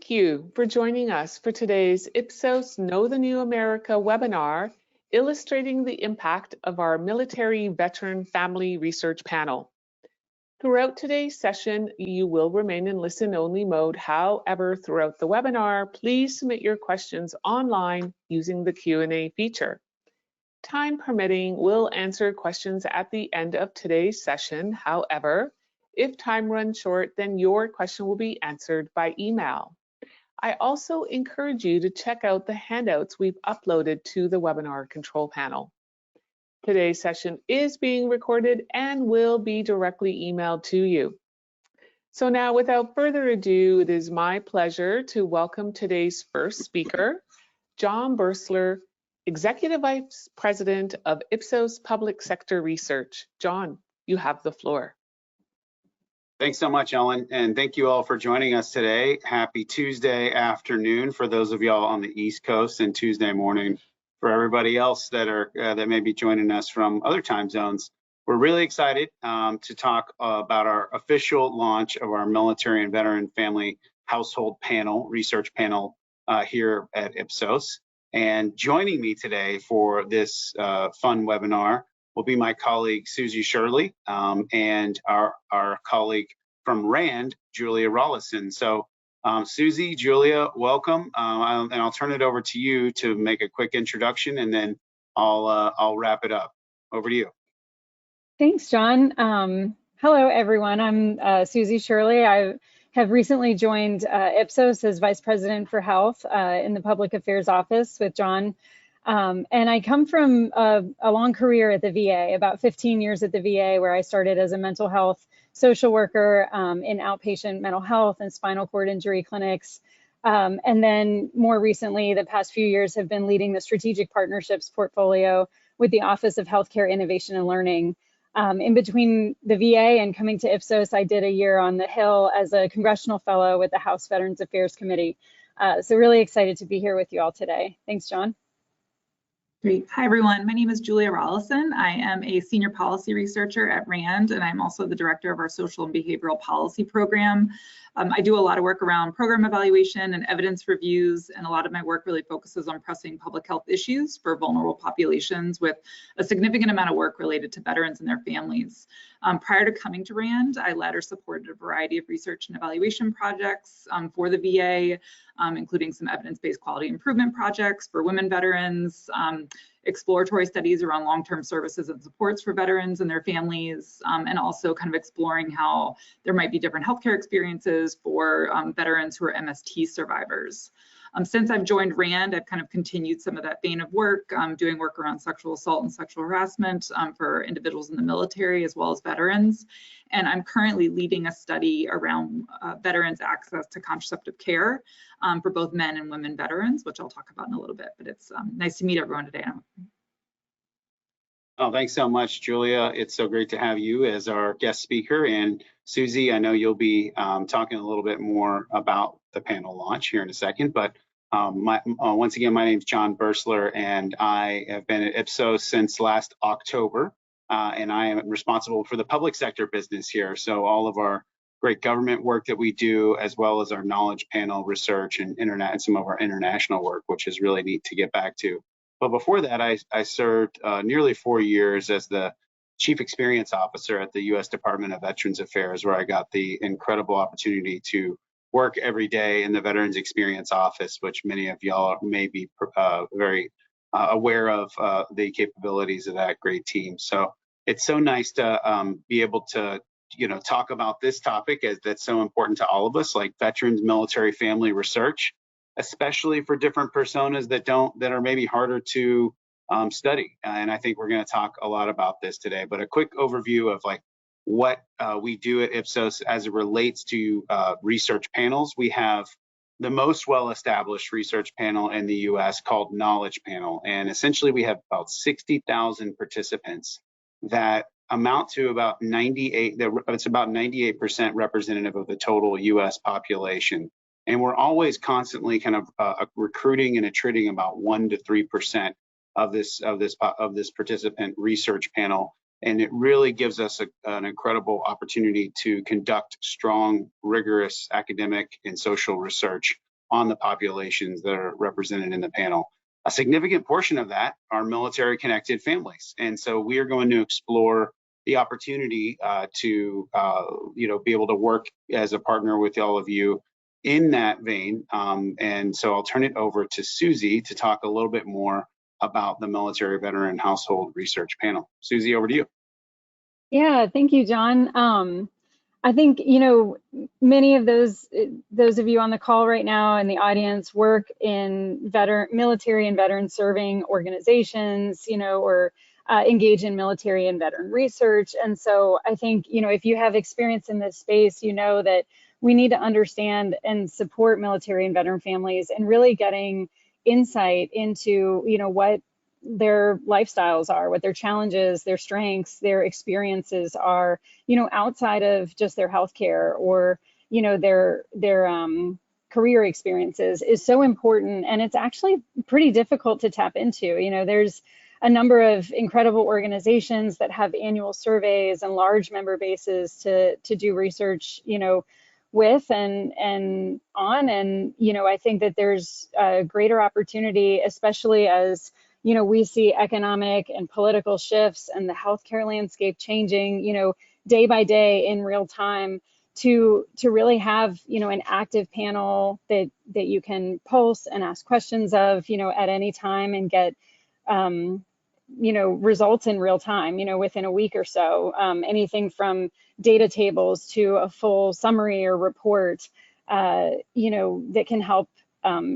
Thank you for joining us for today's Ipsos Know the New America webinar, illustrating the impact of our Military Veteran Family Research Panel. Throughout today's session, you will remain in listen-only mode. However, throughout the webinar, please submit your questions online using the Q&A feature. Time permitting, we'll answer questions at the end of today's session. However, if time runs short, then your question will be answered by email. I also encourage you to check out the handouts we've uploaded to the webinar control panel. Today's session is being recorded and will be directly emailed to you. So now, without further ado, it is my pleasure to welcome today's first speaker, John Bursler, Executive Vice President of Ipsos Public Sector Research. John, you have the floor. Thanks so much, Ellen, and thank you all for joining us today. Happy Tuesday afternoon for those of y'all on the East Coast, and Tuesday morning for everybody else that may be joining us from other time zones. We're really excited to talk about our official launch of our Military and Veteran Family Household Panel, Research Panel here at Ipsos. And joining me today for this fun webinar will be my colleague Susie Shirley and our colleague from RAND, Julia Rollison. So Susie, Julia, welcome, and I'll turn it over to you to make a quick introduction, and then I'll wrap it up. Over to you. Thanks, John. Hello, everyone. I'm Susie Shirley. I have recently joined Ipsos as Vice President for Health in the Public Affairs Office with John. And I come from a long career at the VA, about 15 years at the VA, where I started as a mental health social worker in outpatient mental health and spinal cord injury clinics. And then more recently, the past few years have been leading the strategic partnerships portfolio with the Office of Healthcare Innovation and Learning. In between the VA and coming to Ipsos, I did a year on the Hill as a congressional fellow with the House Veterans Affairs Committee. So really excited to be here with you all today. Thanks, John. Great. Hi, everyone. My name is Julia Rollison. I am a senior policy researcher at RAND, and I'm also the director of our social and behavioral policy program. I do a lot of work around program evaluation and evidence reviews, and a lot of my work really focuses on pressing public health issues for vulnerable populations, with a significant amount of work related to veterans and their families. Prior to coming to RAND, I led or supported a variety of research and evaluation projects for the VA, including some evidence-based quality improvement projects for women veterans, exploratory studies around long-term services and supports for veterans and their families, and also kind of exploring how there might be different healthcare experiences for veterans who are MST survivors. Since I've joined RAND, I've kind of continued some of that vein of work, doing work around sexual assault and sexual harassment for individuals in the military as well as veterans. And I'm currently leading a study around veterans' access to contraceptive care for both men and women veterans, which I'll talk about in a little bit, but it's nice to meet everyone today. Oh, thanks so much, Julia. It's so great to have you as our guest speaker. And Susie, I know you'll be talking a little bit more about the panel launch here in a second, but once again, my name is John Bursler, and I have been at Ipsos since last October, and I am responsible for the public sector business here. So all of our great government work that we do, as well as our knowledge panel research and some of our international work, which is really neat to get back to. But before that, I served nearly 4 years as the Chief Experience Officer at the U.S. Department of Veterans Affairs, where I got the incredible opportunity to work every day in the Veterans Experience Office, which many of y'all may be very aware of the capabilities of that great team. So it's so nice to be able to talk about this topic that's so important to all of us, like veterans, military, family research, especially for different personas that are maybe harder to study. And I think we're going to talk a lot about this today. But a quick overview of like what we do at Ipsos as it relates to research panels. We have the most well-established research panel in the U.S. called Knowledge Panel, and essentially we have about 60,000 participants that amount to about 98% representative of the total U.S. population. And we're always constantly kind of recruiting and attriting about 1 to 3% of this participant research panel. And it really gives us an incredible opportunity to conduct strong, rigorous academic and social research on the populations that are represented in the panel. A significant portion of that are military connected families. And so we are going to explore the opportunity to be able to work as a partner with all of you in that vein. And so I'll turn it over to Susie to talk a little bit more about the Military Veteran Household Research Panel. Susie, over to you. Yeah, thank you, John. I think, many of those of you on the call right now in the audience work in military and veteran serving organizations, or engage in military and veteran research. And so I think, if you have experience in this space, you know that we need to understand and support military and veteran families and really getting insight into, what their lifestyles are, what their challenges, their strengths, their experiences are, outside of just their healthcare or, their career experiences is so important. And it's actually pretty difficult to tap into. There's a number of incredible organizations that have annual surveys and large member bases to do research, with and on. And, I think that there's a greater opportunity, especially as we see economic and political shifts and the healthcare landscape changing, day by day in real time, to really have, an active panel that you can pulse and ask questions of, at any time and get, results in real time, within a week or so, anything from data tables to a full summary or report, that can help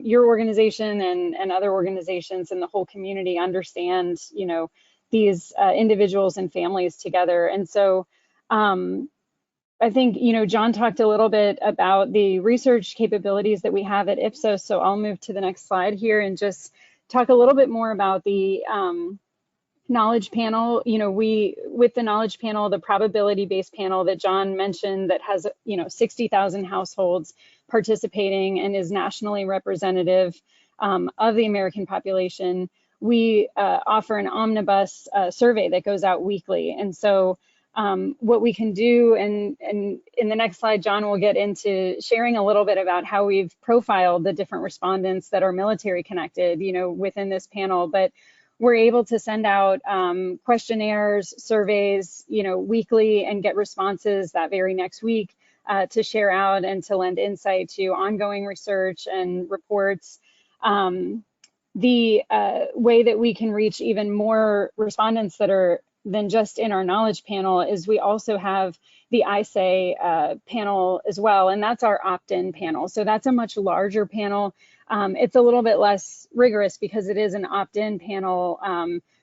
your organization and other organizations and the whole community understand, these individuals and families together. And so I think, John talked a little bit about the research capabilities that we have at Ipsos. So I'll move to the next slide here and just talk a little bit more about the knowledge panel. With the knowledge panel, the probability-based panel that John mentioned that has, 60,000 households participating and is nationally representative of the American population, we offer an omnibus survey that goes out weekly. And so what we can do, and in the next slide, John will get into sharing a little bit about how we've profiled the different respondents that are military connected, within this panel. But we're able to send out questionnaires, surveys, weekly and get responses that very next week to share out and to lend insight to ongoing research and reports. The way that we can reach even more respondents that are than just in our knowledge panel is we also have the ISAE panel as well, and that's our opt-in panel. So that's a much larger panel. It's a little bit less rigorous because it is an opt-in panel,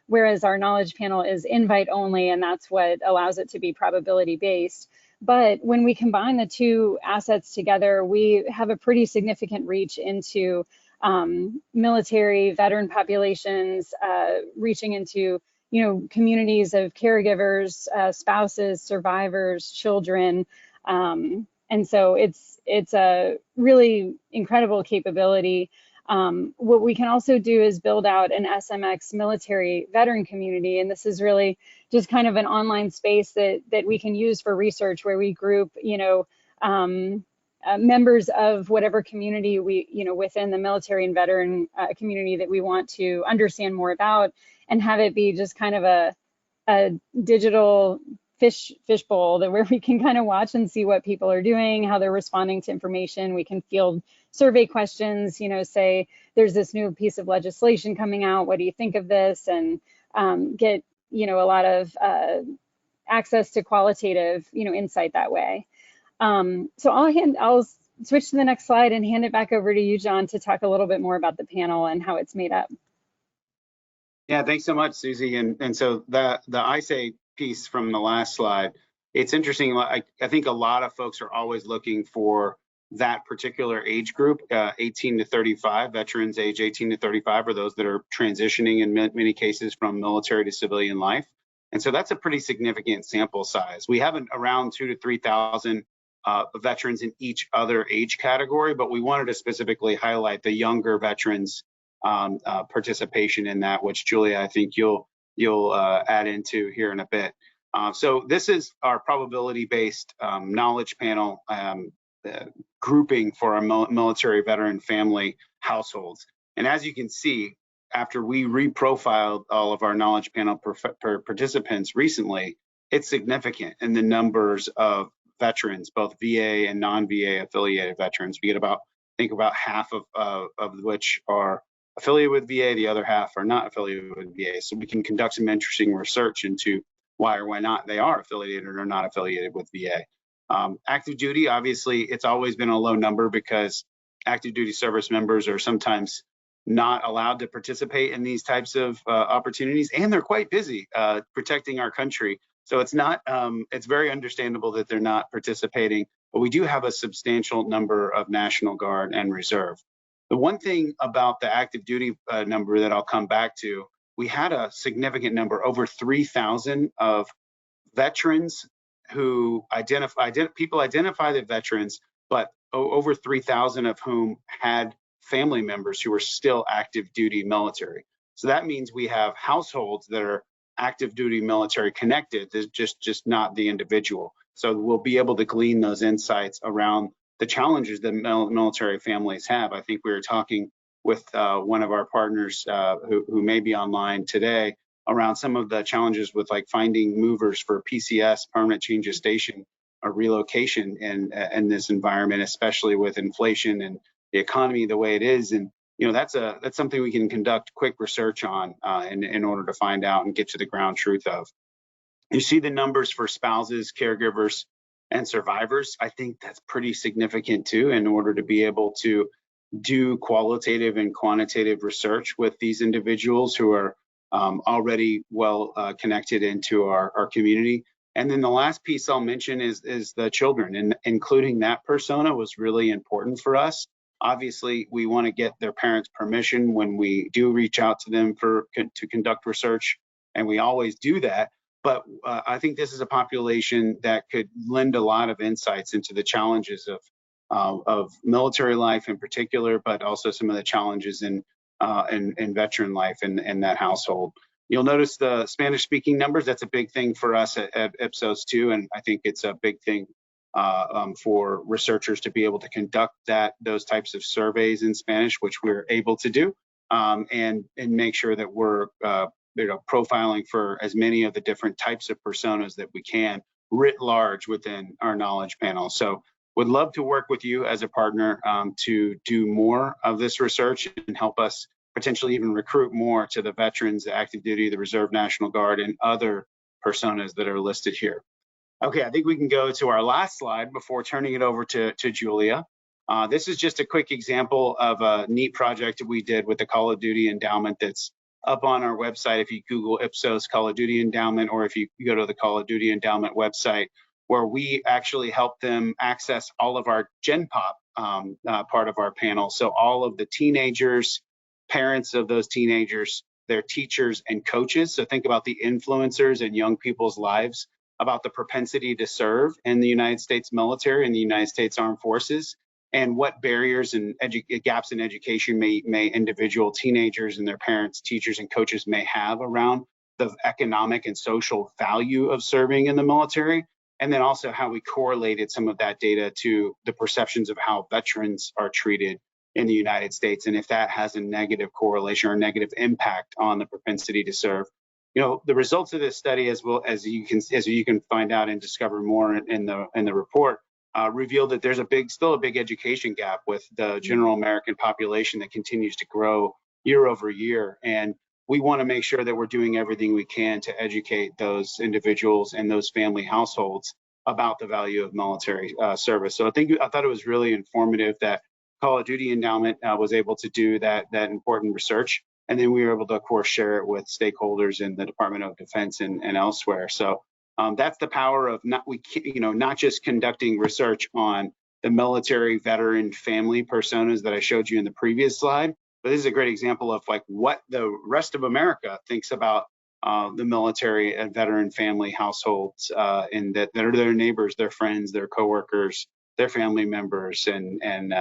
whereas our knowledge panel is invite only, and that's what allows it to be probability based. But when we combine the two assets together, we have a pretty significant reach into military veteran populations, reaching into communities of caregivers, spouses, survivors, children. And so it's a really incredible capability. What we can also do is build out an SMX military veteran community. And this is really just kind of an online space that we can use for research, where we group, members of whatever community we, within the military and veteran community that we want to understand more about, and have it be just kind of a digital fishbowl where we can kind of watch and see what people are doing, how they're responding to information. We can field survey questions, say there's this new piece of legislation coming out, what do you think of this? And get, a lot of access to qualitative, insight that way. So I'll switch to the next slide and hand it back over to you, John, to talk a little bit more about the panel and how it's made up. Yeah, thanks so much, Susie. And so the ISAE piece from the last slide, it's interesting. I think a lot of folks are always looking for that particular age group, 18 to 35, veterans age 18 to 35, or those that are transitioning in many cases from military to civilian life. And so that's a pretty significant sample size. We have around 2,000 to 3,000 veterans in each other age category, but we wanted to specifically highlight the younger veterans participation in that, which Julia, I think you'll add into here in a bit. So this is our probability-based knowledge panel. grouping for our military veteran family households. And as you can see, after we reprofiled all of our knowledge panel participants recently, it's significant in the numbers of veterans, both VA and non-VA affiliated veterans. We get about, I think about half of which are affiliated with VA, the other half are not affiliated with VA. So we can conduct some interesting research into why or why not they are affiliated or not affiliated with VA. Active duty, obviously, it's always been a low number because active duty service members are sometimes not allowed to participate in these types of opportunities, and they're quite busy protecting our country. So it's not, it's very understandable that they're not participating, but we do have a substantial number of National Guard and Reserve. The one thing about the active duty number that I'll come back to, we had a significant number, over 3,000 of veterans who people identify the veterans, but over 3,000 of whom had family members who are still active duty military. So that means we have households that are active duty military connected, just not the individual. So we'll be able to glean those insights around the challenges that military families have. I think we were talking with one of our partners who may be online today around some of the challenges with like finding movers for PCS, permanent change of station, or relocation in this environment, especially with inflation and the economy the way it is. And that's something we can conduct quick research on in order to find out and get to the ground truth of. You see the numbers for spouses, caregivers, and survivors. I think that's pretty significant too, in order to be able to do qualitative and quantitative research with these individuals who are already well connected into our community. And then the last piece I'll mention is the children, and including that persona was really important for us. Obviously, we want to get their parents' permission when we do reach out to them to conduct research, and we always do that. But I think this is a population that could lend a lot of insights into the challenges of military life in particular, but also some of the challenges in veteran life in that household. You'll notice the Spanish-speaking numbers. That's a big thing for us at Ipsos too, and I think it's a big thing for researchers to be able to conduct those types of surveys in Spanish, which we're able to do, and make sure that we're profiling for as many of the different types of personas that we can writ large within our knowledge panel. So would love to work with you as a partner to do more of this research and help us potentially even recruit more to the veterans, the active duty, the Reserve, National Guard, and other personas that are listed here. Okay, I think we can go to our last slide before turning it over to Julia. This is just a quick example of a neat project that we did with the Call of Duty Endowment that's up on our website. If you Google Ipsos Call of Duty Endowment, or if you go to the Call of Duty Endowment website, where we actually help them access all of our Gen Pop part of our panel. So all of the teenagers, parents of those teenagers, their teachers and coaches. So think about the influencers in young people's lives, about the propensity to serve in the United States military and the United States Armed Forces, and what barriers and gaps in education may individual teenagers and their parents, teachers, and coaches may have around the economic and social value of serving in the military. And then also how we correlated some of that data to the perceptions of how veterans are treated in the United States, and if that has a negative correlation or negative impact on the propensity to serve. The results of this study, as you can find out and discover more in the report, reveal that there's still a big education gap with the general American population that continues to grow year over year. And we want to make sure that we're doing everything we can to educate those individuals and those family households about the value of military service. So I thought it was really informative that Call of Duty Endowment was able to do that important research, and then we were able to, of course, share it with stakeholders in the Department of Defense and elsewhere. So that's the power of not just conducting research on the military veteran family personas that I showed you in the previous slide, but this is a great example of like what the rest of America thinks about the military and veteran family households, and that are their neighbors, their friends, their coworkers, their family members, and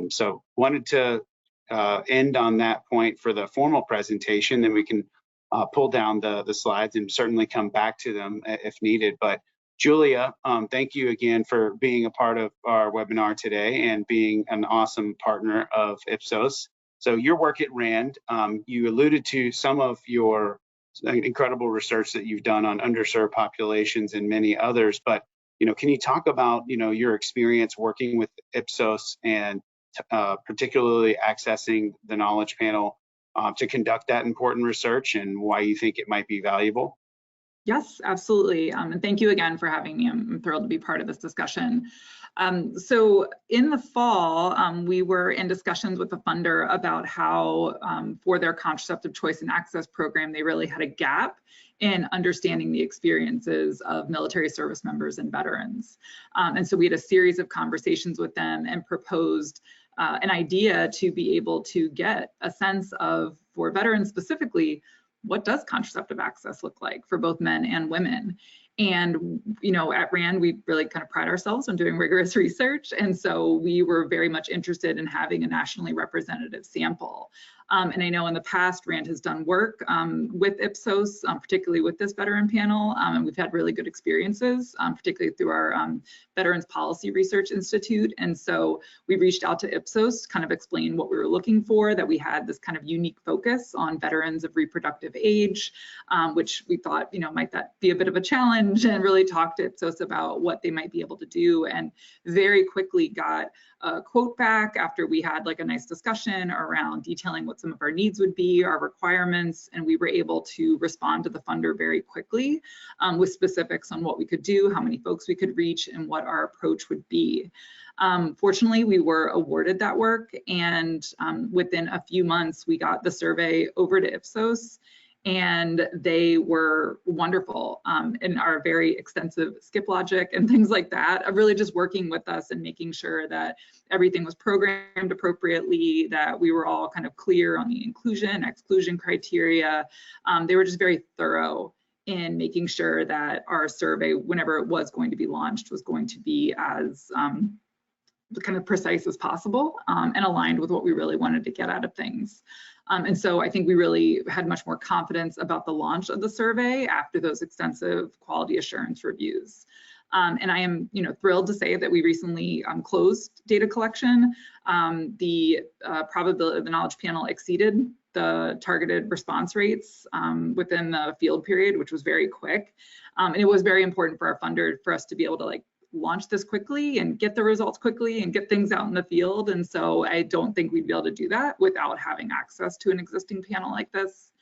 so wanted to end on that point for the formal presentation. Then we can pull down the slides and certainly come back to them if needed. But Julia, thank you again for being a part of our webinar today and being an awesome partner of Ipsos. So your work at RAND, you alluded to some of your incredible research that you've done on underserved populations and many others, but can you talk about your experience working with Ipsos and particularly accessing the Knowledge Panel to conduct that important research and why you think it might be valuable? Yes, absolutely. And thank you again for having me. I'm thrilled to be part of this discussion. So in the fall, we were in discussions with the funder about how for their contraceptive choice and access program, they really had a gap in understanding the experiences of military service members and veterans. And so we had a series of conversations with them and proposed an idea to be able to get a sense of, for veterans specifically, what does contraceptive access look like for both men and women? And, at RAND, we really kind of pride ourselves on doing rigorous research. And so we were very much interested in having a nationally representative sample. And I know in the past, RAND has done work with Ipsos, particularly with this veteran panel. And we've had really good experiences, particularly through our Veterans Policy Research Institute. And so we reached out to Ipsos to kind of explain what we were looking for, that we had this kind of unique focus on veterans of reproductive age, which we thought, might that be a bit of a challenge, and really talked to Ipsos about what they might be able to do, and very quickly got a quote back after we had like a nice discussion around detailing what some of our needs would be, our requirements, and we were able to respond to the funder very quickly with specifics on what we could do, how many folks we could reach, and what our approach would be. Fortunately, we were awarded that work, and within a few months, we got the survey over to Ipsos, and they were wonderful in our very extensive skip logic and things like that, of really just working with us and making sure that everything was programmed appropriately, that we were all kind of clear on the inclusion, exclusion criteria. They were just very thorough in making sure that our survey, whenever it was going to be launched, was going to be as kind of precise as possible and aligned with what we really wanted to get out of things. And so I think we really had much more confidence about the launch of the survey after those extensive quality assurance reviews. And I am, thrilled to say that we recently closed data collection. The probability of the Knowledge Panel exceeded the targeted response rates within the field period, which was very quick. And it was very important for our funder for us to be able to launch this quickly and get the results quickly and get things out in the field. And so I don't think we'd be able to do that without having access to an existing panel like this.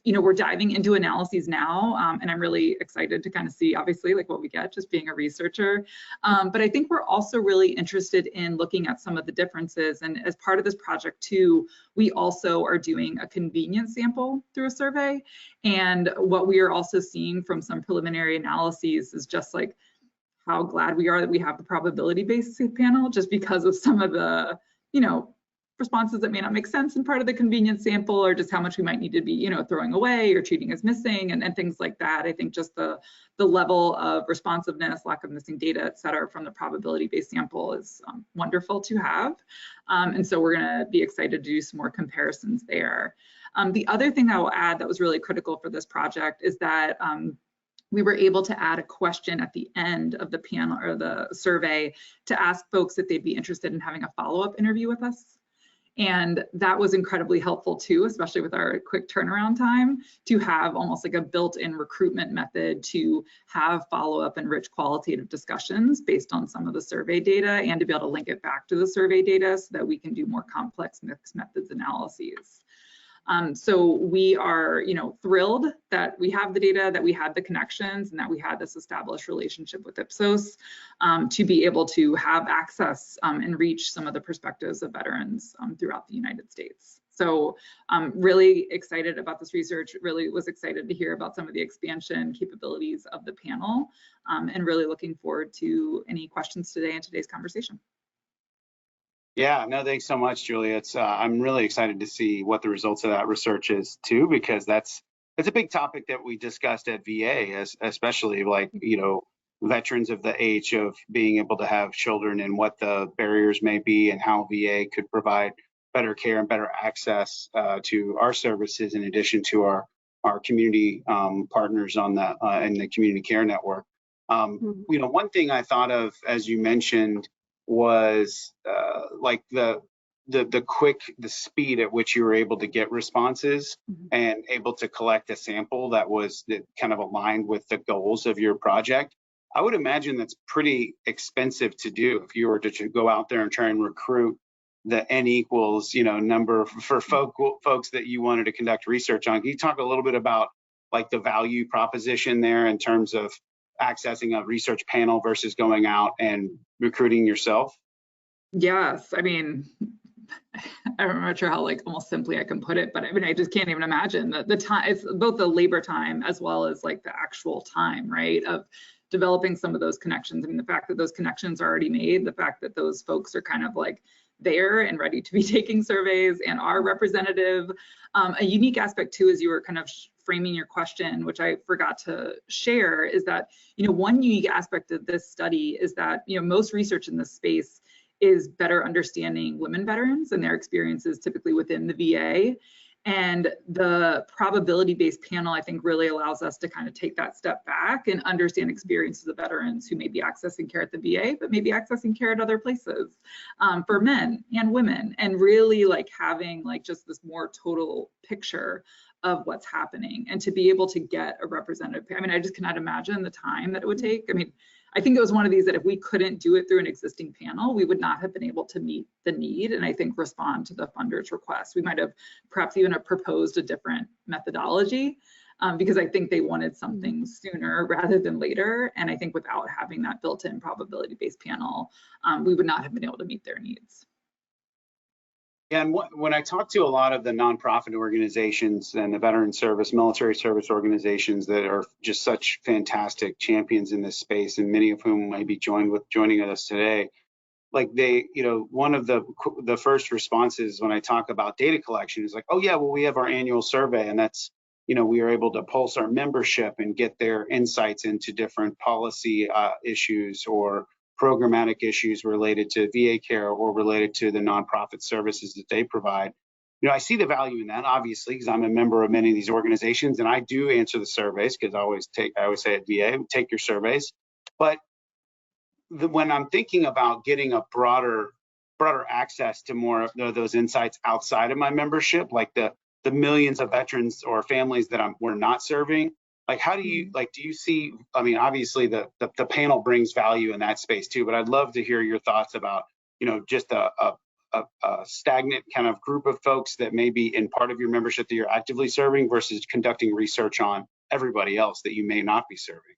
We're diving into analyses now, and I'm really excited to kind of see, obviously, what we get just being a researcher. But I think we're also really interested in looking at some of the differences. And as part of this project too, we also are doing a convenience sample through a survey. And what we are also seeing from some preliminary analyses is just how glad we are that we have the probability-based panel, just because of some of the, responses that may not make sense in part of the convenience sample, or just how much we might need to be, throwing away or treating as missing and things like that. I think just the level of responsiveness, lack of missing data, et cetera, from the probability-based sample is wonderful to have. And so we're gonna be excited to do some more comparisons there. The other thing I will add that was really critical for this project is that we were able to add a question at the end of the panel or the survey to ask folks if they'd be interested in having a follow-up interview with us. And that was incredibly helpful too, especially with our quick turnaround time, to have almost like a built-in recruitment method to have follow-up and rich qualitative discussions based on some of the survey data, and to be able to link it back to the survey data so that we can do more complex mixed methods analyses. So we are, thrilled that we have the data, that we had the connections, and that we had this established relationship with Ipsos to be able to have access and reach some of the perspectives of veterans throughout the United States. So I'm really excited about this research, really was excited to hear about some of the expansion capabilities of the panel, and really looking forward to any questions today in today's conversation. Yeah, no, thanks so much, Julia. I'm really excited to see what the results of that research is too, because it's a big topic that we discussed at VA, especially veterans of the age of being able to have children and what the barriers may be, and how VA could provide better care and better access to our services, in addition to our community partners on in the community care network. One thing I thought of, as you mentioned, was like the speed at which you were able to get responses and able to collect a sample that kind of aligned with the goals of your project. I would imagine that's pretty expensive to do if you were to go out there and try and recruit the N equals, number for folks that you wanted to conduct research on. Can you talk a little bit about like the value proposition there in terms of accessing a research panel versus going out and recruiting yourself? Yes, I mean, I'm not sure how like almost simply I can put it, but I mean, I just can't even imagine that the time, it's both the labor time as well as like the actual time, right, of developing some of those connections. I mean, the fact that those connections are already made, the fact that those folks are kind of like there and ready to be taking surveys and are representative. A unique aspect too, as you were kind of framing your question, which I forgot to share, is that, one unique aspect of this study is that, most research in this space is better understanding women veterans and their experiences typically within the VA. And the probability-based panel, I think, really allows us to kind of take that step back and understand experiences of veterans who may be accessing care at the VA, but maybe accessing care at other places for men and women, and really like having like just this more total picture of what's happening, and to be able to get a representative. I mean, I just cannot imagine the time that it would take. I mean, I think it was one of these that if we couldn't do it through an existing panel, we would not have been able to meet the need and I think respond to the funders' request. We might have perhaps even proposed a different methodology because I think they wanted something sooner rather than later. And I think without having that built-in probability-based panel, we would not have been able to meet their needs. And when I talk to a lot of the nonprofit organizations and the veteran service, military service organizations that are just such fantastic champions in this space, and many of whom may be joining us today, like they, one of the first responses when I talk about data collection is like, oh yeah, well we have our annual survey, and that's, we are able to pulse our membership and get their insights into different policy issues or programmatic issues related to VA care or related to the nonprofit services that they provide. I see the value in that, obviously, because I'm a member of many of these organizations, and I do answer the surveys because I always say at VA, take your surveys. But when I'm thinking about getting a broader access to more of those insights outside of my membership, like the millions of veterans or families that we're not serving, like, how do you, do you see, I mean, obviously the panel brings value in that space too, but I'd love to hear your thoughts about, just a stagnant kind of group of folks that may be in part of your membership that you're actively serving versus conducting research on everybody else that you may not be serving.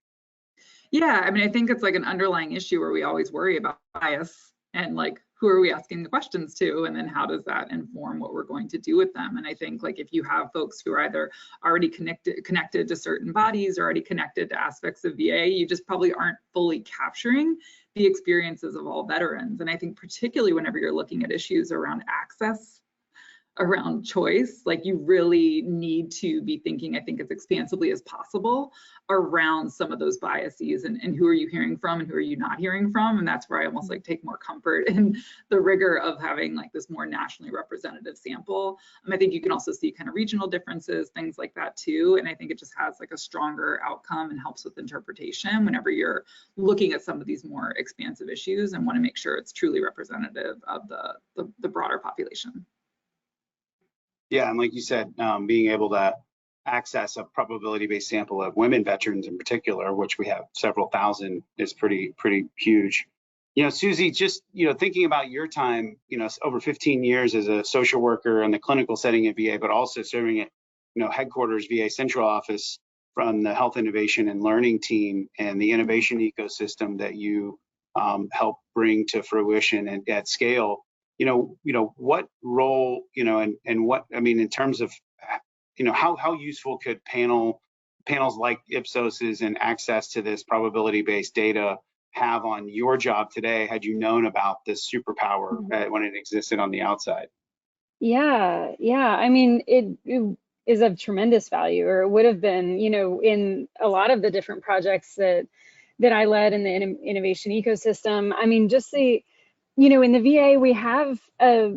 Yeah, I mean, I think it's like an underlying issue where we always worry about bias and like, who are we asking the questions to, and then how does that inform what we're going to do with them? And I think like if you have folks who are either already connected to certain bodies or already connected to aspects of VA, you just probably aren't fully capturing the experiences of all veterans. And I think particularly whenever you're looking at issues around access, around choice, like you really need to be thinking, I think, as expansively as possible around some of those biases and who are you hearing from and who are you not hearing from. And that's where I almost like take more comfort in the rigor of having like this more nationally representative sample. I think you can also see kind of regional differences, things like that too. And I think it just has like a stronger outcome and helps with interpretation whenever you're looking at some of these more expansive issues and want to make sure it's truly representative of the broader population. Yeah, and like you said, being able to access a probability-based sample of women veterans in particular, which we have several thousand, is pretty huge. Susie, just thinking about your time, over 15 years as a social worker in the clinical setting at VA, but also serving at headquarters VA central office from the Health Innovation and Learning team and the innovation ecosystem that you help bring to fruition and at scale. What role, and what, I mean, in terms of, how useful could panels like Ipsos's and access to this probability-based data have on your job today had you known about this superpower when it existed on the outside? Yeah. I mean, it is of tremendous value, or it would have been, in a lot of the different projects that I led in the innovation ecosystem. I mean, just the, in the VA, we have a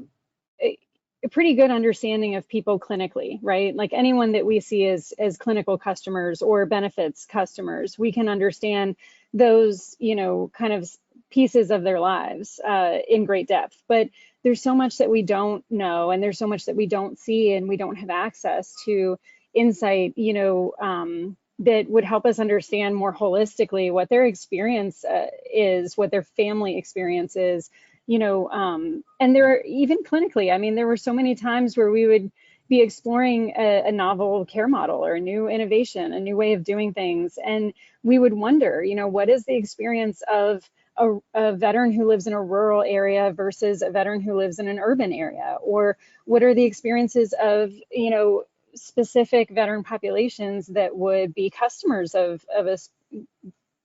pretty good understanding of people clinically, right? Like anyone that we see as clinical customers or benefits customers, we can understand those, kind of pieces of their lives in great depth. But there's so much that we don't know, and there's so much that we don't see, and we don't have access to insight, that would help us understand more holistically what their experience is, what their family experience is, and there, even clinically, I mean, there were so many times where we would be exploring a novel care model or a new innovation, a new way of doing things. And we would wonder, what is the experience of a veteran who lives in a rural area versus a veteran who lives in an urban area? Or what are the experiences of, specific veteran populations that would be customers of a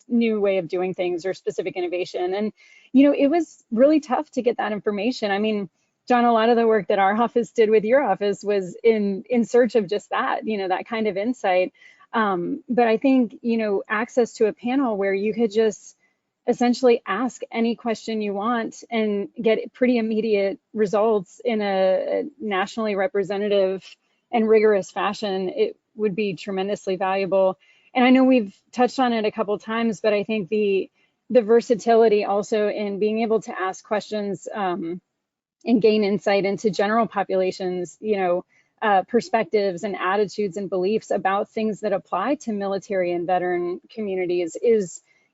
new way of doing things or specific innovation? And, it was really tough to get that information. I mean, John, a lot of the work that our office did with your office was in search of just that, that kind of insight. But I think, access to a panel where you could just essentially ask any question you want and get pretty immediate results in a nationally representative and rigorous fashion, it would be tremendously valuable. And I know we've touched on it a couple of times, but I think the versatility also in being able to ask questions and gain insight into general populations, perspectives and attitudes and beliefs about things that apply to military and veteran communities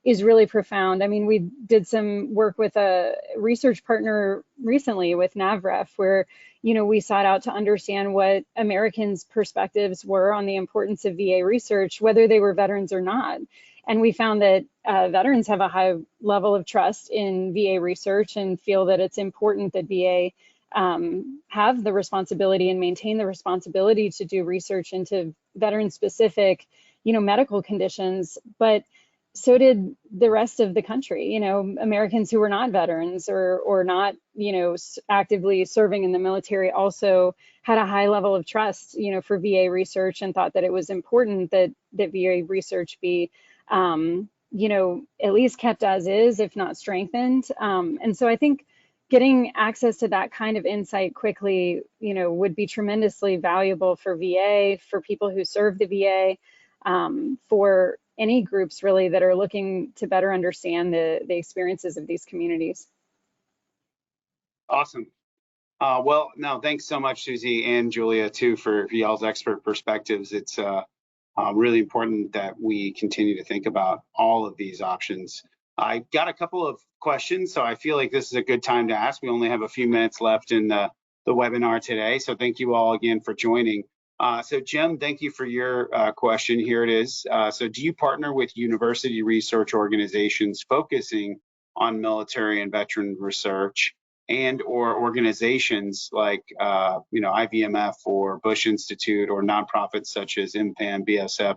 is really profound. I mean, we did some work with a research partner recently with NAVREF, where, we sought out to understand what Americans' perspectives were on the importance of VA research, whether they were veterans or not. And we found that veterans have a high level of trust in VA research and feel that it's important that VA have the responsibility and maintain the responsibility to do research into veteran-specific, medical conditions. But so did the rest of the country, Americans who were not veterans or not, actively serving in the military also had a high level of trust, for VA research, and thought that it was important that VA research be, at least kept as is, if not strengthened. And so I think getting access to that kind of insight quickly, would be tremendously valuable for VA, for people who serve the VA, for any groups really that are looking to better understand the experiences of these communities. Awesome. Well, no, thanks so much, Susie and Julia, too, for y'all's expert perspectives. It's really important that we continue to think about all of these options. I got a couple of questions, so I feel like this is a good time to ask. We only have a few minutes left in the webinar today, so thank you all again for joining. So Jim, thank you for your question. Here it is. So do you partner with university research organizations focusing on military and veteran research, and or organizations like IVMF or Bush Institute, or nonprofits such as MPAM, BSF,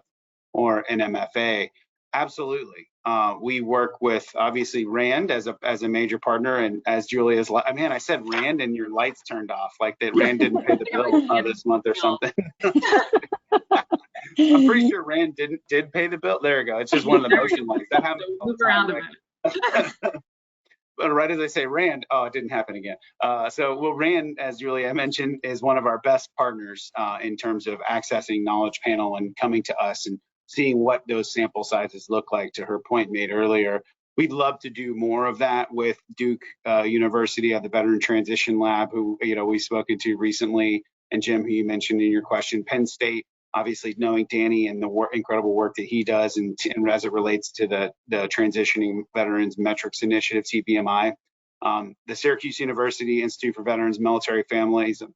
or NMFA? Absolutely. We work with, obviously, RAND as a major partner, and as Julia's, man, I said RAND and your lights turned off, like that RAND didn't pay the bill this month or something. I'm pretty sure RAND did pay the bill. There we go. It's just one of the motion lights. That happens all the time, right? But right as I say RAND, oh, it didn't happen again. Well, RAND, as Julia mentioned, is one of our best partners in terms of accessing Knowledge Panel and coming to us and seeing what those sample sizes look like. To her point made earlier, we'd love to do more of that with Duke University at the Veteran Transition Lab, who we've spoken to recently, and Jim, who you mentioned in your question. Penn State, obviously knowing Danny and the incredible work that he does, and as it relates to the Transitioning Veterans Metrics Initiative, TVMI. The Syracuse University Institute for Veterans Military Families, a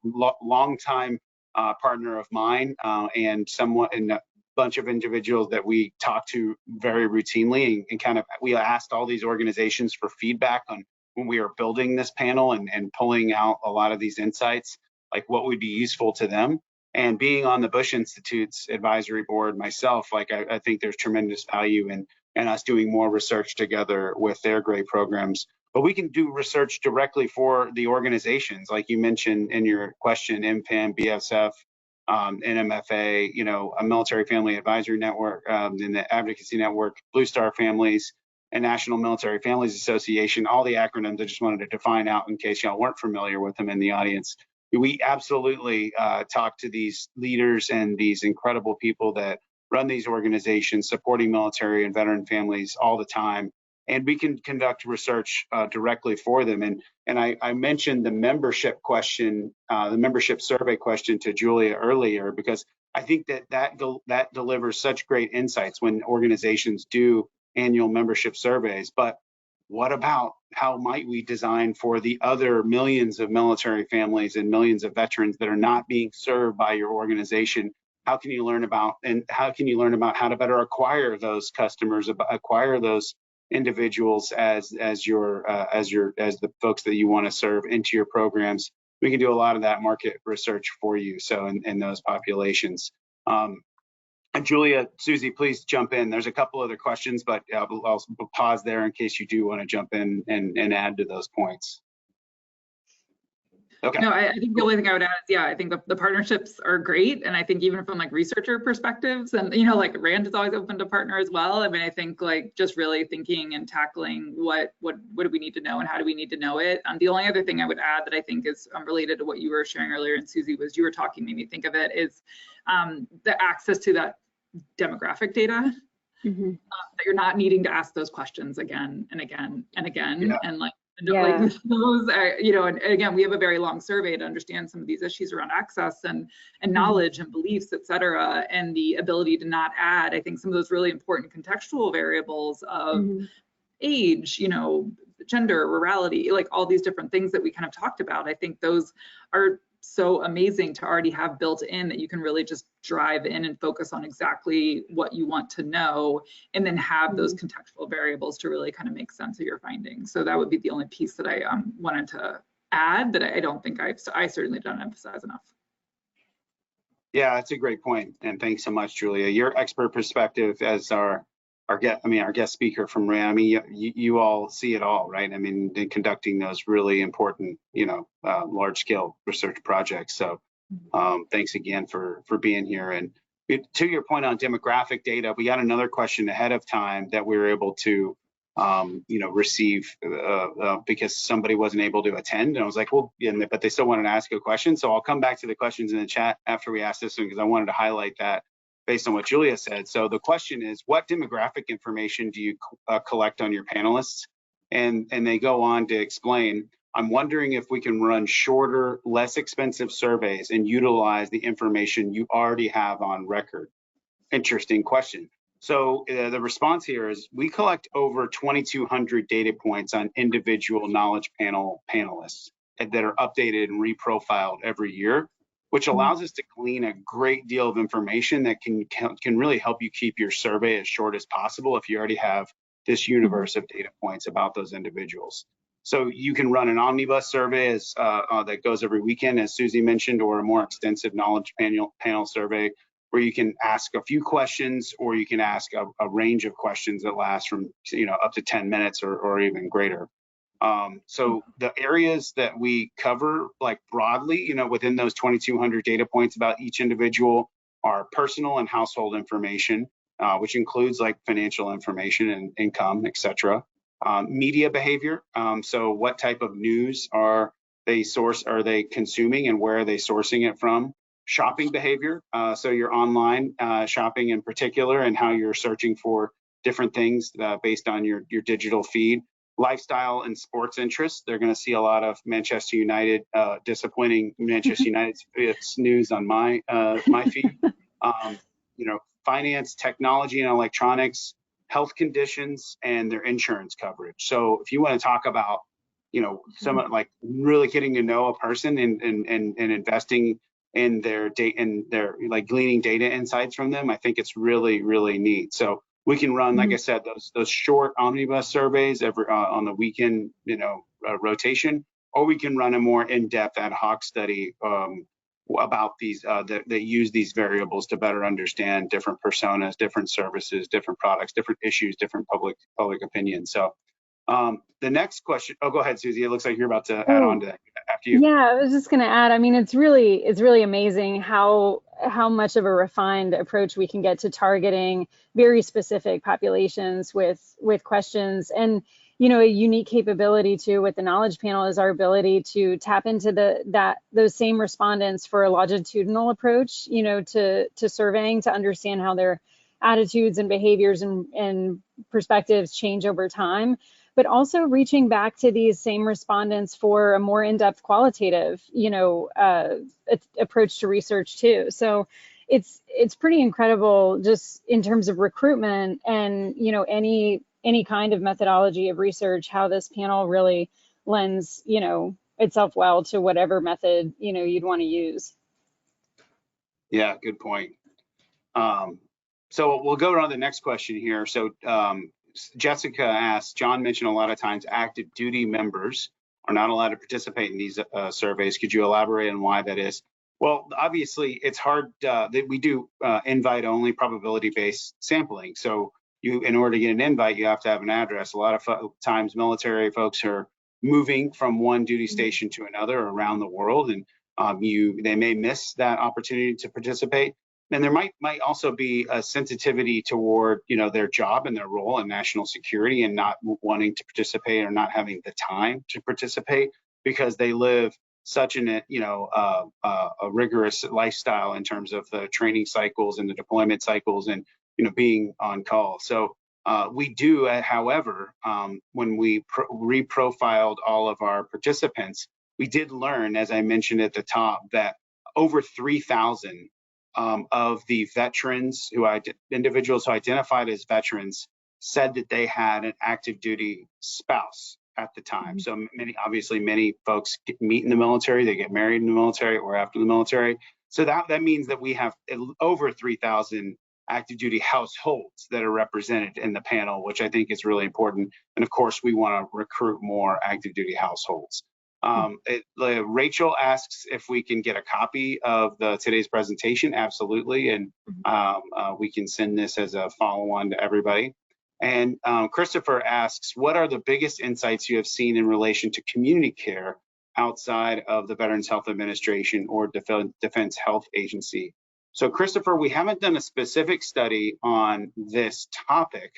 longtime partner of mine, and somewhat in a bunch of individuals that we talk to very routinely, and kind of we asked all these organizations for feedback on when we are building this panel and pulling out a lot of these insights, like what would be useful to them. And being on the Bush Institute's advisory board myself, like I think there's tremendous value in us doing more research together with their great programs. But we can do research directly for the organizations, like you mentioned in your question, MPAM, BSF, NMFA, a Military Family Advisory Network, and the Advocacy Network, Blue Star Families, and National Military Families Association, all the acronyms I just wanted to define out in case y'all weren't familiar with them in the audience. We absolutely talk to these leaders and these incredible people that run these organizations supporting military and veteran families all the time. And we can conduct research directly for them. And I mentioned the membership question, the membership survey question to Julia earlier, because I think that delivers such great insights when organizations do annual membership surveys. But what about how might we design for the other millions of military families and millions of veterans that are not being served by your organization? How can you learn about how to better acquire those customers, acquire those individuals as the folks that you want to serve into your programs? We can do a lot of that market research for you. So in those populations. And Julia, Susie, please jump in. There's a couple other questions, but I'll pause there in case you do want to jump in and add to those points. Okay. No, I think the only thing I would add is, yeah, I think the partnerships are great. And I think even from like researcher perspectives, and, you know, like RAND is always open to partner as well. I mean, I think like just really thinking and tackling what do we need to know and how do we need to know it. The only other thing I would add that I think is related to what you were sharing earlier, and Susie, was you were talking, made me think of it, is the access to that demographic data. Mm-hmm. That you're not needing to ask those questions again and again and again. Yeah. And like, Yeah. like those are, you know, and again, we have a very long survey to understand some of these issues around access and knowledge and beliefs, et cetera, and the ability to not add, I think, some of those really important contextual variables of age, you know, gender, rurality, like all these different things that we kind of talked about. I think those are so amazing to already have built in, that you can really just drive in and focus on exactly what you want to know, and then have those contextual variables to really kind of make sense of your findings. So that would be the only piece that I wanted to add, that I don't think I certainly don't emphasize enough. Yeah, that's a great point. And thanks so much, Julia. Your expert perspective as our guest speaker from RAND. I mean, you all see it all, right? I mean, in conducting those really important, you know, large scale research projects. So thanks again for being here. And to your point on demographic data, we got another question ahead of time that we were able to, you know, receive because somebody wasn't able to attend. And I was like, well, yeah, but they still wanted to ask a question. So I'll come back to the questions in the chat after we ask this one, because I wanted to highlight that based on what Julia said. So the question is, what demographic information do you collect on your panelists? And they go on to explain, I'm wondering if we can run shorter, less expensive surveys and utilize the information you already have on record. Interesting question. So the response here is, we collect over 2,200 data points on individual knowledge panelists that are updated and reprofiled every year, which allows us to glean a great deal of information that can really help you keep your survey as short as possible if you already have this universe of data points about those individuals. So you can run an omnibus survey that goes every weekend, as Susie mentioned, or a more extensive knowledge panel survey where you can ask a few questions, or you can ask a range of questions that last from, you know, up to 10 minutes or even greater. So the areas that we cover, like broadly, you know, within those 2,200 data points about each individual, are personal and household information, which includes like financial information and income, et cetera. Media behavior. So what type of news are they consuming, and where are they sourcing it from? Shopping behavior. So your online shopping in particular, and how you're searching for different things based on your digital feed. Lifestyle and sports interests. They're going to see a lot of Manchester United, disappointing Manchester United news on my feed. You know, finance, technology and electronics, health conditions, and their insurance coverage. So if you want to talk about, you know, someone like really getting to know a person and investing in their data and their like gleaning data insights from them, I think it's really, really neat. So we can run, like I said, those short omnibus surveys every on the weekend, you know, rotation, or we can run a more in-depth ad hoc study about these that use these variables to better understand different personas, different services, different products, different issues, different public opinion. So the next question. Oh, go ahead, Susie. It looks like you're about to add on to that. After you. Yeah, I was just going to add. I mean, it's really amazing how much of a refined approach we can get to targeting very specific populations with questions. And you know, a unique capability too with the knowledge panel is our ability to tap into those same respondents for a longitudinal approach, you know, to surveying, to understand how they're attitudes and behaviors and perspectives change over time, but also reaching back to these same respondents for a more in-depth qualitative, approach to research too. So it's pretty incredible just in terms of recruitment and, any kind of methodology of research, how this panel really lends, itself well to whatever method, you'd want to use. Yeah, good point. So we'll go on to the next question here. So Jessica asked, John mentioned a lot of times active duty members are not allowed to participate in these surveys. Could you elaborate on why that is? Well, obviously, it's hard that we do invite-only probability-based sampling. So in order to get an invite, you have to have an address. A lot of times military folks are moving from one duty station to another around the world, and they may miss that opportunity to participate. And there might also be a sensitivity toward, their job and their role in national security and not wanting to participate or not having the time to participate because they live such a rigorous lifestyle in terms of the training cycles and the deployment cycles and, being on call. So we do, however, when we reprofiled all of our participants, we did learn, as I mentioned at the top, that over 3,000 of the veterans individuals who identified as veterans said that they had an active duty spouse at the time. So many folks meet in the military, they get married in the military or after the military. So that means that we have over 3,000 active duty households that are represented in the panel, which I think is really important. And of course, we want to recruit more active duty households. Rachel asks if we can get a copy of today's presentation. Absolutely. And we can send this as a follow-on to everybody. And Christopher asks, what are the biggest insights you have seen in relation to community care outside of the Veterans Health Administration or Defense Health Agency? So Christopher, we haven't done a specific study on this topic,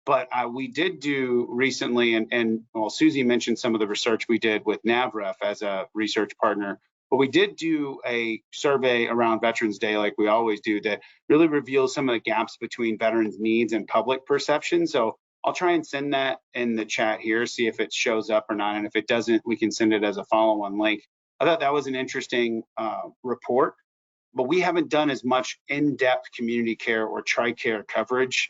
but we did do recently, and Susie mentioned some of the research we did with NAVREF as a research partner, but we did do a survey around Veterans Day, like we always do, that really reveals some of the gaps between veterans' needs and public perception. So I'll try and send that in the chat here, see if it shows up or not. And if it doesn't, we can send it as a follow-on link. I thought that was an interesting report, but we haven't done as much in-depth community care or TRICARE coverage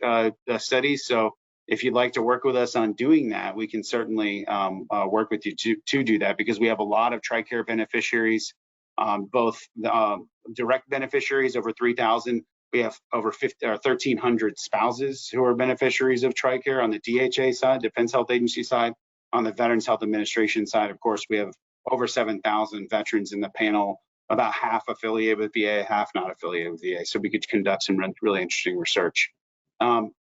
studies. So if you'd like to work with us on doing that, we can certainly work with you to do that, because we have a lot of TRICARE beneficiaries, both direct beneficiaries, over 3,000. We have over 1,300 spouses who are beneficiaries of TRICARE on the DHA side, Defense Health Agency side. On the Veterans Health Administration side, of course, we have over 7,000 veterans in the panel, about half affiliated with VA, half not affiliated with VA. So we could conduct some really interesting research.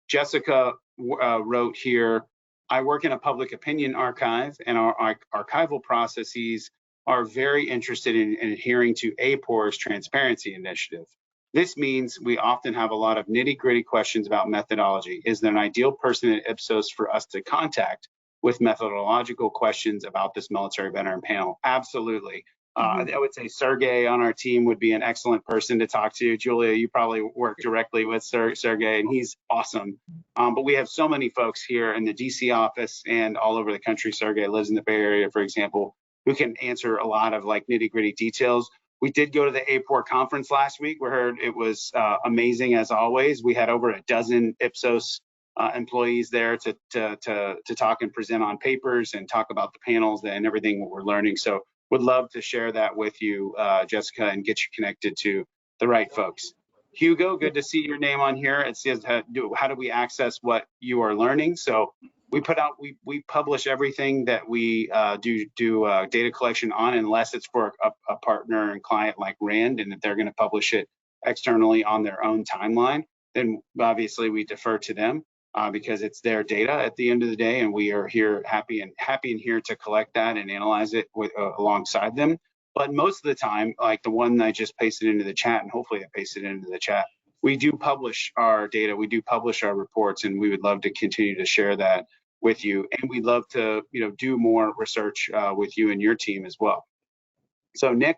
Jessica wrote here, I work in a public opinion archive, and our archival processes are very interested in adhering to AAPOR's transparency initiative. This means we often have a lot of nitty-gritty questions about methodology. Is there an ideal person at Ipsos for us to contact with methodological questions about this military veteran panel? Absolutely. I would say Sergey on our team would be an excellent person to talk to. Julia, you probably work directly with Sergey, and he's awesome. But we have so many folks here in the DC office and all over the country. Sergey lives in the Bay Area, for example, who can answer a lot of nitty-gritty details. We did go to the AAPOR conference last week. We heard it was amazing as always. We had over a dozen Ipsos employees there to talk and present on papers and talk about the panels and everything what we're learning. So would love to share that with you, Jessica, and get you connected to the right folks. Hugo, good to see your name on here. It says, how do we access what you are learning? So we publish everything that we do data collection on, unless it's for a partner and client like RAND, and that they're going to publish it externally on their own timeline. Then obviously we defer to them because it's their data at the end of the day, and we are here happy and here to collect that and analyze it alongside them. But most of the time, like the one I just pasted into the chat, and hopefully I pasted it into the chat, we do publish our data, we do publish our reports, and we would love to continue to share that with you. And we'd love to, do more research with you and your team as well. So Nick,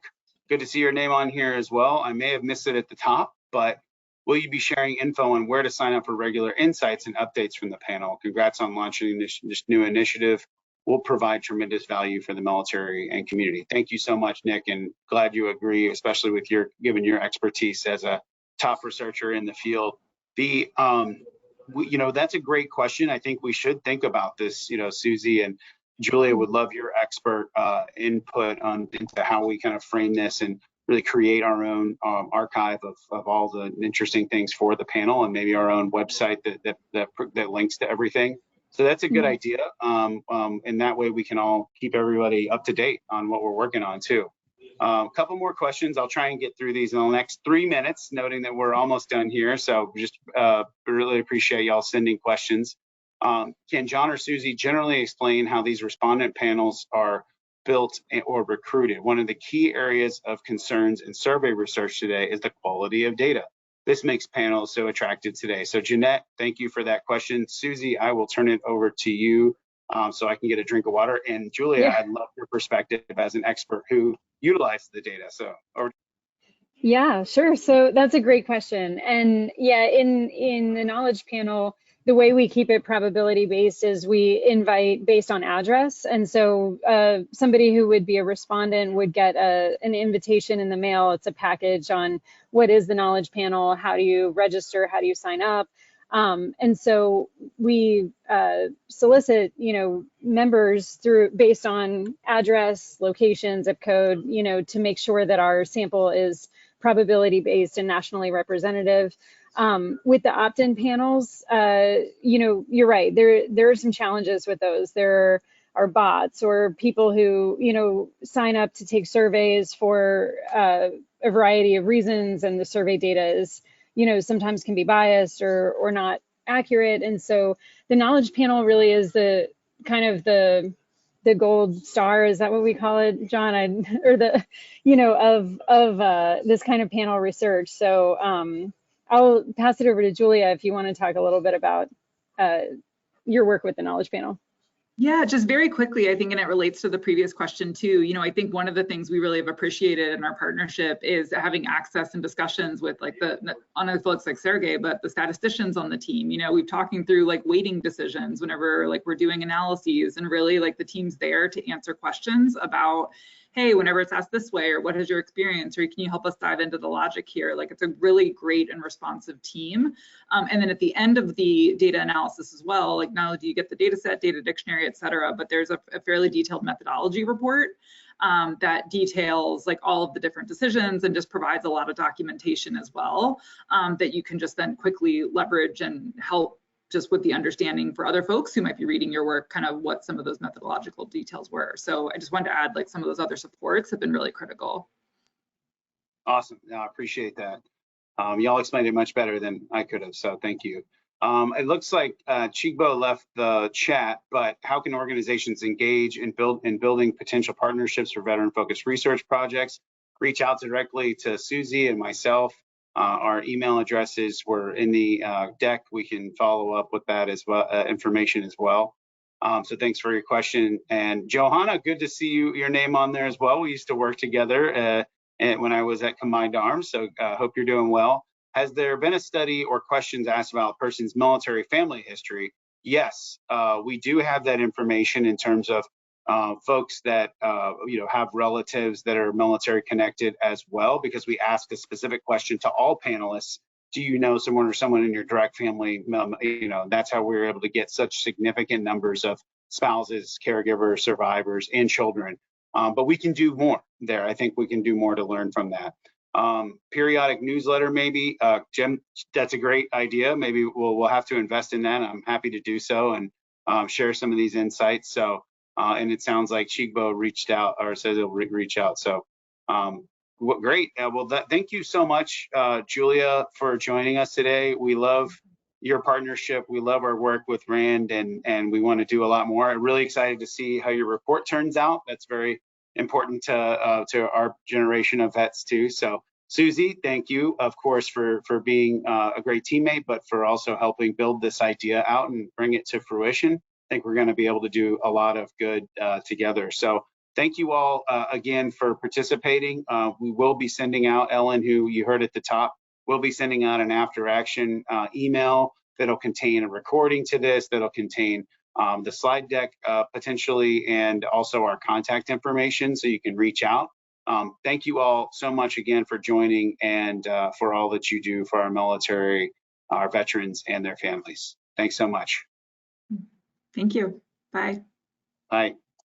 good to see your name on here as well. I may have missed it at the top, but Will you be sharing info on where to sign up for regular insights and updates from the panel? Congrats on launching this new initiative. Will provide tremendous value for the military and community. Thank you so much, Nick, and glad you agree, especially with given your expertise as a top researcher in the field. That's a great question. I think we should think about this. Susie and Julia would love your expert input into how we kind of frame this and really create our own archive of all the interesting things for the panel, and maybe our own website that links to everything. So that's a good idea. And that way we can all keep everybody up to date on what we're working on too. A couple more questions. I'll try and get through these in the next 3 minutes, noting that we're almost done here. So just really appreciate y'all sending questions. Can John or Susie generally explain how these respondent panels are built or recruited? One of the key areas of concerns in survey research today is the quality of data. This makes panels so attractive today. So Jeanette, thank you for that question. Susie, I will turn it over to you so I can get a drink of water. And Julia, I'd love your perspective as an expert who utilized the data. Yeah, sure. So that's a great question. And yeah, in the knowledge panel, the way we keep it probability based is we invite based on address. And so somebody who would be a respondent would get an invitation in the mail. It's a package on what is the knowledge panel, how do you register, how do you sign up. And so we solicit, members based on address, location, zip code, to make sure that our sample is probability based and nationally representative. With the opt-in panels, you're right. There are some challenges with those. There are bots or people who, sign up to take surveys for a variety of reasons, and the survey data is, sometimes can be biased or not accurate. And so the knowledge panel really is the kind of the gold star, is that what we call it, John? Or the, of this kind of panel research. So I'll pass it over to Julia if you want to talk a little bit about your work with the knowledge panel. Yeah, just very quickly, I think, and it relates to the previous question too. I think one of the things we really have appreciated in our partnership is having access and discussions with not only folks like Sergey, but the statisticians on the team. We've talking through weighting decisions whenever we're doing analyses, and really the team's there to answer questions about, hey, whenever it's asked this way, or what has your experience, or can you help us dive into the logic here? It's a really great and responsive team. And then at the end of the data analysis as well, not only do you get the data set, data dictionary, et cetera, but there's a fairly detailed methodology report that details all of the different decisions and just provides a lot of documentation as well that you can just then quickly leverage and help just with the understanding for other folks who might be reading your work, kind of what some of those methodological details were. So I just wanted to add some of those other supports have been really critical. Awesome. No, I appreciate that. Y'all explained it much better than I could have, so thank you. It looks like Chigbo left the chat, but how can organizations engage in building potential partnerships for veteran-focused research projects? Reach out directly to Susie and myself. Our email addresses were in the deck. We can follow up with that as well, information as well. So thanks for your question. And Johanna, good to see your name on there as well. We used to work together when I was at Combined Arms, so hope you're doing well. Has there been a study or questions asked about a person's military family history? Yes, we do have that information in terms of folks that have relatives that are military connected as well, because we ask a specific question to all panelists. Do you know someone or someone in your direct family? That's how we were able to get such significant numbers of spouses, caregivers, survivors, and children. But we can do more there. I think we can do more to learn from that. Periodic newsletter, maybe. Jim, that's a great idea. Maybe we'll have to invest in that. I'm happy to do so and share some of these insights. So. And it sounds like Chigbo reached out or says he'll reach out. So great. Thank you so much, Julia, for joining us today. We love your partnership. We love our work with RAND, and we want to do a lot more. I'm really excited to see how your report turns out. That's very important to our generation of vets too. So Susie, thank you, of course, for being a great teammate, but for also helping build this idea out and bring it to fruition. I think we're going to be able to do a lot of good together. So thank you all again for participating. We will be sending out, Ellen, who you heard at the top, we'll be sending out an after action email that'll contain a recording to this, that'll contain the slide deck potentially, and also our contact information so you can reach out. Thank you all so much again for joining and for all that you do for our military, our veterans, and their families. Thanks so much. Thank you. Bye. Bye.